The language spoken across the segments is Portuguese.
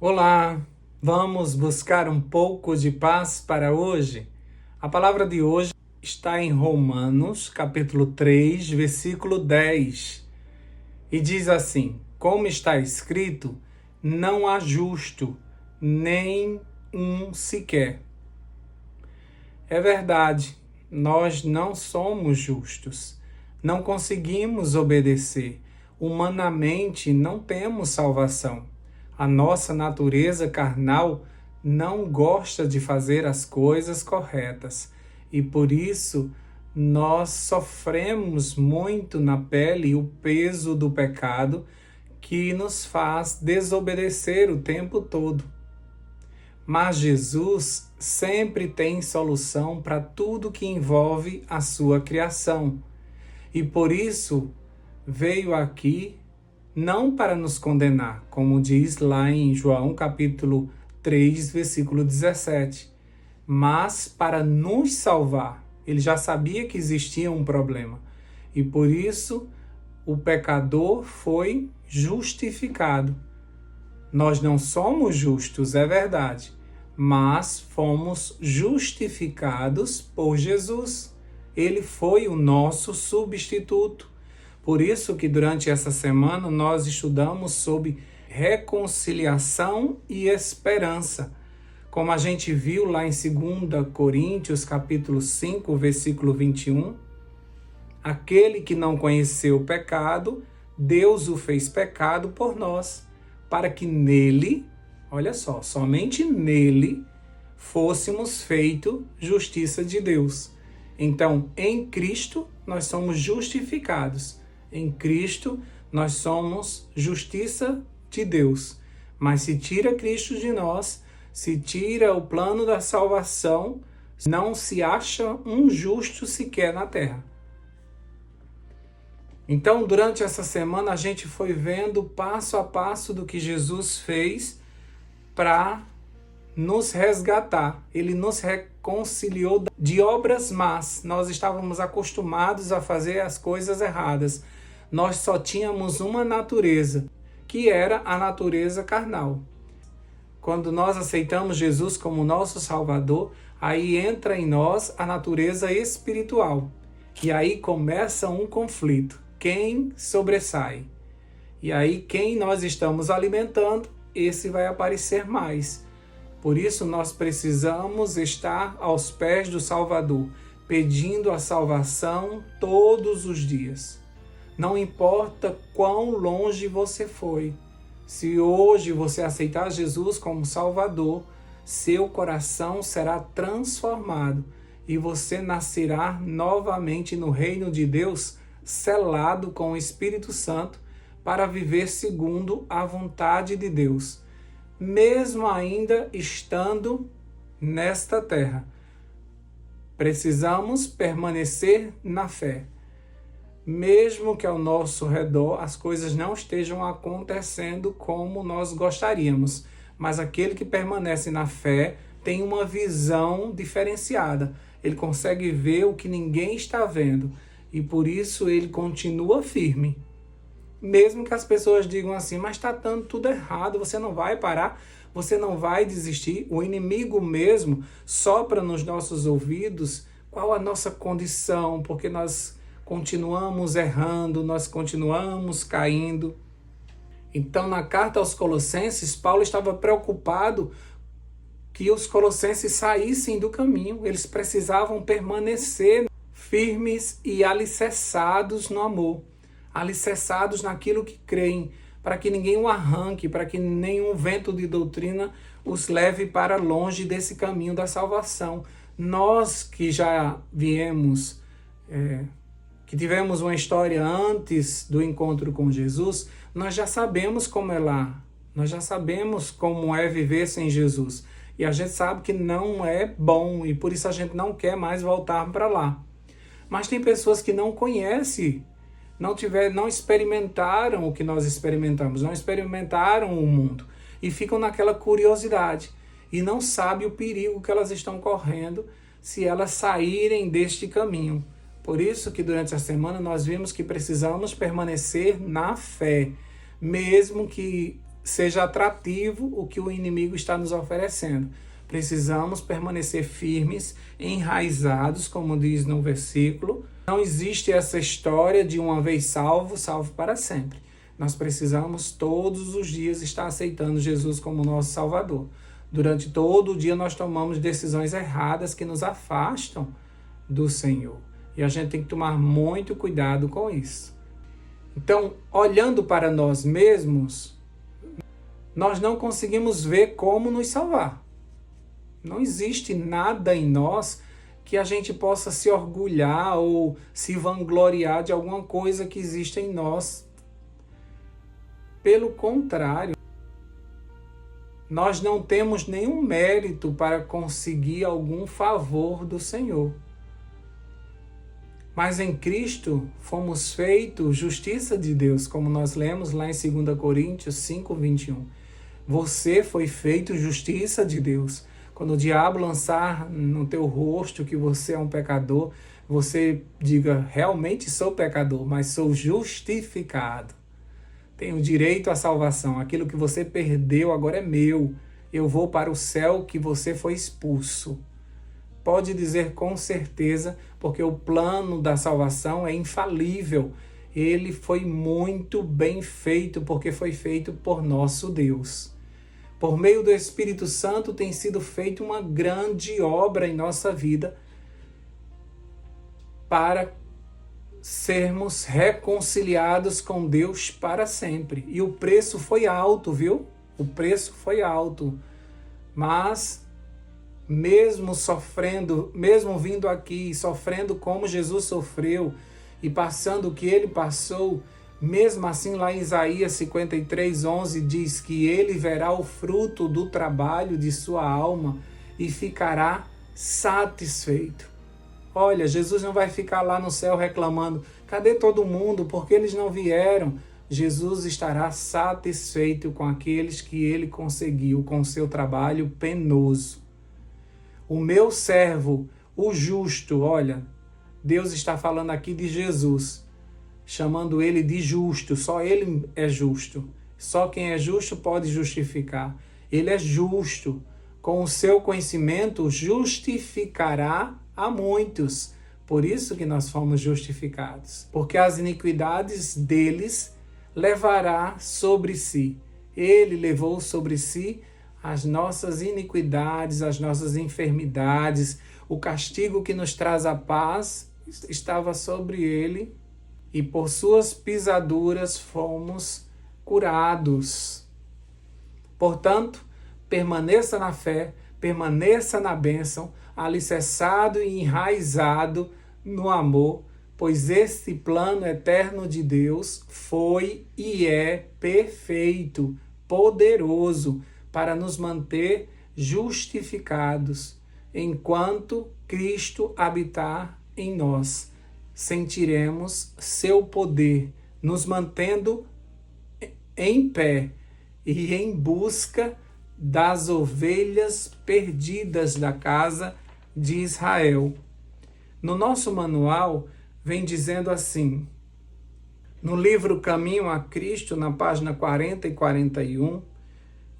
Olá, vamos buscar um pouco de paz para hoje? A palavra de hoje está em Romanos, capítulo 3, versículo 10, e diz assim: como está escrito, não há justo, nem um sequer. É verdade, nós não somos justos, não conseguimos obedecer, humanamente não temos salvação. A nossa natureza carnal não gosta de fazer as coisas corretas e por isso nós sofremos muito na pele o peso do pecado que nos faz desobedecer o tempo todo. Mas Jesus sempre tem solução para tudo que envolve a sua criação. E por isso veio aqui não para nos condenar, como diz lá em João capítulo 3, versículo 17, mas para nos salvar. Ele já sabia que existia um problema. E por isso o pecador foi justificado. Nós não somos justos, é verdade, mas fomos justificados por Jesus. Ele foi o nosso substituto. Por isso que durante essa semana nós estudamos sobre reconciliação e esperança. Como a gente viu lá em 2 Coríntios, capítulo 5, versículo 21, aquele que não conheceu o pecado, Deus o fez pecado por nós, para que nele, olha só, somente nele, fôssemos feito justiça de Deus. Então, em Cristo, nós somos justificados. Em Cristo, nós somos justiça de Deus. Mas se tira Cristo de nós, se tira o plano da salvação, não se acha um justo sequer na terra. Então, durante essa semana, a gente foi vendo passo a passo do que Jesus fez para nos resgatar. Ele nos reconciliou de obras más. Nós estávamos acostumados a fazer as coisas erradas. Nós só tínhamos uma natureza, que era a natureza carnal. Quando nós aceitamos Jesus como nosso Salvador, aí entra em nós a natureza espiritual. E aí começa um conflito. Quem sobressai? E aí quem nós estamos alimentando, esse vai aparecer mais. Por isso nós precisamos estar aos pés do Salvador, pedindo a salvação todos os dias. Não importa quão longe você foi, se hoje você aceitar Jesus como Salvador, seu coração será transformado e você nascerá novamente no reino de Deus, selado com o Espírito Santo, para viver segundo a vontade de Deus, mesmo ainda estando nesta terra. Precisamos permanecer na fé. Mesmo que ao nosso redor as coisas não estejam acontecendo como nós gostaríamos, mas aquele que permanece na fé tem uma visão diferenciada. Ele consegue ver o que ninguém está vendo e por isso ele continua firme. Mesmo que as pessoas digam assim, mas está dando tudo errado, você não vai parar, você não vai desistir. O inimigo mesmo sopra nos nossos ouvidos qual a nossa condição, porque nós continuamos errando, nós continuamos caindo. Então, na carta aos Colossenses, Paulo estava preocupado que os colossenses saíssem do caminho. Eles precisavam permanecer firmes e alicerçados no amor, alicerçados naquilo que creem, para que ninguém o arranque, para que nenhum vento de doutrina os leve para longe desse caminho da salvação. Nós que já viemos, que tivemos uma história antes do encontro com Jesus, nós já sabemos como é lá, nós já sabemos como é viver sem Jesus. E a gente sabe que não é bom e por isso a gente não quer mais voltar para lá. Mas tem pessoas que não conhecem, não experimentaram o que nós experimentamos, não experimentaram o mundo e ficam naquela curiosidade e não sabem o perigo que elas estão correndo se elas saírem deste caminho. Por isso que durante a semana nós vimos que precisamos permanecer na fé, mesmo que seja atrativo o que o inimigo está nos oferecendo. Precisamos permanecer firmes, enraizados, como diz no versículo. Não existe essa história de uma vez salvo, salvo para sempre. Nós precisamos todos os dias estar aceitando Jesus como nosso Salvador. Durante todo o dia nós tomamos decisões erradas que nos afastam do Senhor. E a gente tem que tomar muito cuidado com isso. Então, olhando para nós mesmos, nós não conseguimos ver como nos salvar. Não existe nada em nós que a gente possa se orgulhar ou se vangloriar de alguma coisa que existe em nós. Pelo contrário, nós não temos nenhum mérito para conseguir algum favor do Senhor. Mas em Cristo fomos feitos justiça de Deus, como nós lemos lá em 2 Coríntios 5:21. Você foi feito justiça de Deus. Quando o diabo lançar no teu rosto que você é um pecador, você diga, realmente sou pecador, mas sou justificado. Tenho direito à salvação. Aquilo que você perdeu agora é meu. Eu vou para o céu que você foi expulso. Pode dizer com certeza, porque o plano da salvação é infalível. Ele foi muito bem feito, porque foi feito por nosso Deus. Por meio do Espírito Santo tem sido feita uma grande obra em nossa vida para sermos reconciliados com Deus para sempre. E o preço foi alto, viu? O preço foi alto. Mas, mesmo sofrendo, mesmo vindo aqui, sofrendo como Jesus sofreu e passando o que ele passou, mesmo assim lá em Isaías 53:11 diz que ele verá o fruto do trabalho de sua alma e ficará satisfeito. Olha, Jesus não vai ficar lá no céu reclamando, cadê todo mundo? Porque eles não vieram? Jesus estará satisfeito com aqueles que ele conseguiu com seu trabalho penoso. O meu servo, o justo, olha, Deus está falando aqui de Jesus, chamando ele de justo. Só ele é justo. Só quem é justo pode justificar. Ele é justo. Com o seu conhecimento, justificará a muitos. Por isso que nós fomos justificados. Porque as iniquidades deles levará sobre si. Ele levou sobre si as nossas iniquidades, as nossas enfermidades. O castigo que nos traz a paz estava sobre ele. E por suas pisaduras fomos curados. Portanto, permaneça na fé, permaneça na bênção, alicerçado e enraizado no amor, pois este plano eterno de Deus foi e é perfeito, poderoso, para nos manter justificados, enquanto Cristo habitar em nós. Sentiremos seu poder, nos mantendo em pé e em busca das ovelhas perdidas da casa de Israel. No nosso manual, vem dizendo assim, no livro Caminho a Cristo, na página 40 e 41,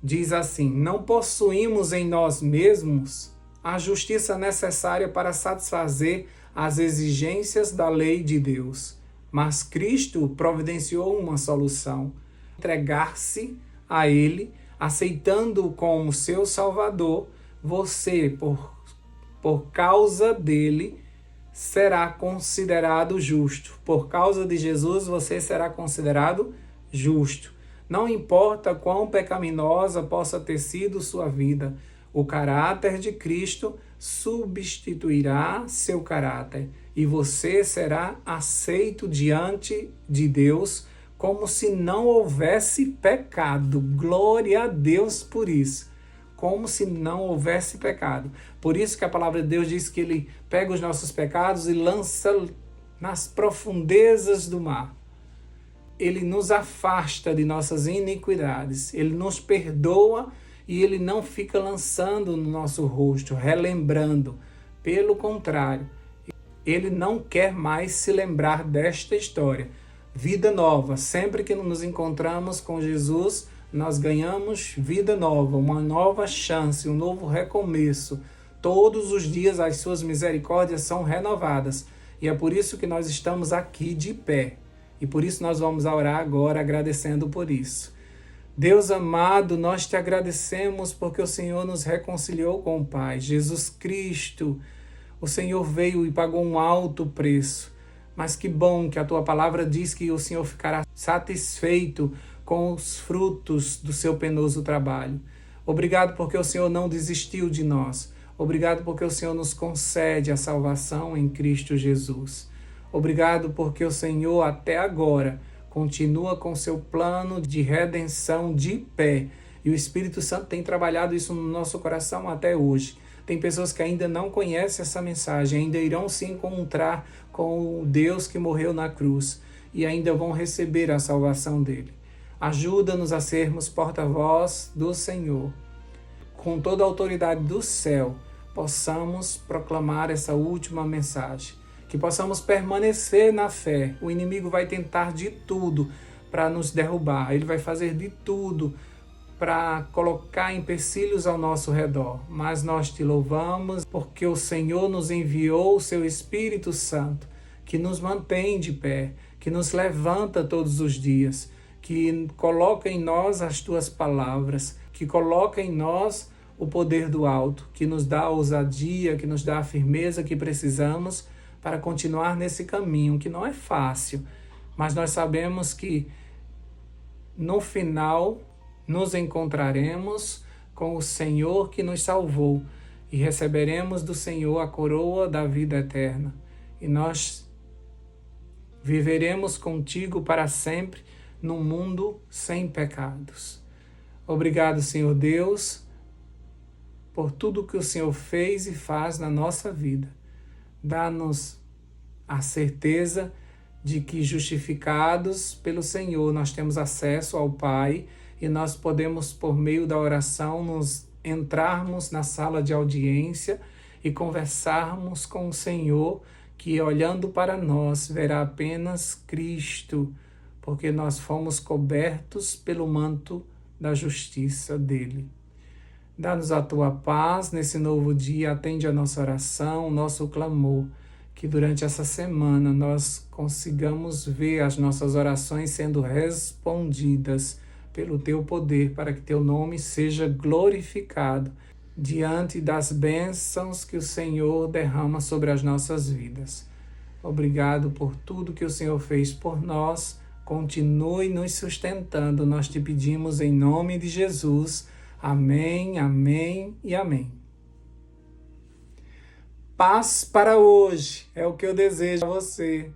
diz assim, não possuímos em nós mesmos a justiça necessária para satisfazer as exigências da lei de Deus, mas Cristo providenciou uma solução, entregar-se a Ele, aceitando-o como seu Salvador. Você, por causa dele, será considerado justo. Por causa de Jesus, você será considerado justo. Não importa quão pecaminosa possa ter sido sua vida, o caráter de Cristo substituirá seu caráter e você será aceito diante de Deus como se não houvesse pecado. Glória a Deus por isso. Como se não houvesse pecado. Por isso que a palavra de Deus diz que ele pega os nossos pecados e lança nas profundezas do mar. Ele nos afasta de nossas iniquidades. Ele nos perdoa e ele não fica lançando no nosso rosto, relembrando. Pelo contrário, ele não quer mais se lembrar desta história. Vida nova. Sempre que nos encontramos com Jesus, nós ganhamos vida nova, uma nova chance, um novo recomeço. Todos os dias as suas misericórdias são renovadas. E é por isso que nós estamos aqui de pé. E por isso nós vamos orar agora agradecendo por isso. Deus amado, nós te agradecemos porque o Senhor nos reconciliou com o Pai. Jesus Cristo, o Senhor veio e pagou um alto preço. Mas que bom que a tua palavra diz que o Senhor ficará satisfeito com os frutos do seu penoso trabalho. Obrigado porque o Senhor não desistiu de nós. Obrigado porque o Senhor nos concede a salvação em Cristo Jesus. Obrigado porque o Senhor até agora continua com seu plano de redenção de pé. E o Espírito Santo tem trabalhado isso no nosso coração até hoje. Tem pessoas que ainda não conhecem essa mensagem, ainda irão se encontrar com o Deus que morreu na cruz e ainda vão receber a salvação dele. Ajuda-nos a sermos porta-voz do Senhor. Com toda a autoridade do céu, possamos proclamar essa última mensagem. Que possamos permanecer na fé. O inimigo vai tentar de tudo para nos derrubar. Ele vai fazer de tudo para colocar empecilhos ao nosso redor. Mas nós te louvamos porque o Senhor nos enviou o seu Espírito Santo, que nos mantém de pé, que nos levanta todos os dias, que coloca em nós as tuas palavras, que coloca em nós o poder do alto, que nos dá a ousadia, que nos dá a firmeza que precisamos para continuar nesse caminho, que não é fácil, mas nós sabemos que no final nos encontraremos com o Senhor que nos salvou e receberemos do Senhor a coroa da vida eterna. E nós viveremos contigo para sempre num mundo sem pecados. Obrigado, Senhor Deus, por tudo que o Senhor fez e faz na nossa vida. Dá-nos a certeza de que, justificados pelo Senhor, nós temos acesso ao Pai e nós podemos, por meio da oração, nos entrarmos na sala de audiência e conversarmos com o Senhor, que, olhando para nós, verá apenas Cristo, porque nós fomos cobertos pelo manto da justiça dele. Dá-nos a tua paz nesse novo dia, atende a nossa oração, o nosso clamor, que durante essa semana nós consigamos ver as nossas orações sendo respondidas pelo teu poder, para que teu nome seja glorificado diante das bênçãos que o Senhor derrama sobre as nossas vidas. Obrigado por tudo que o Senhor fez por nós. Continue nos sustentando, nós te pedimos em nome de Jesus. Amém, amém e amém. Paz para hoje é o que eu desejo a você.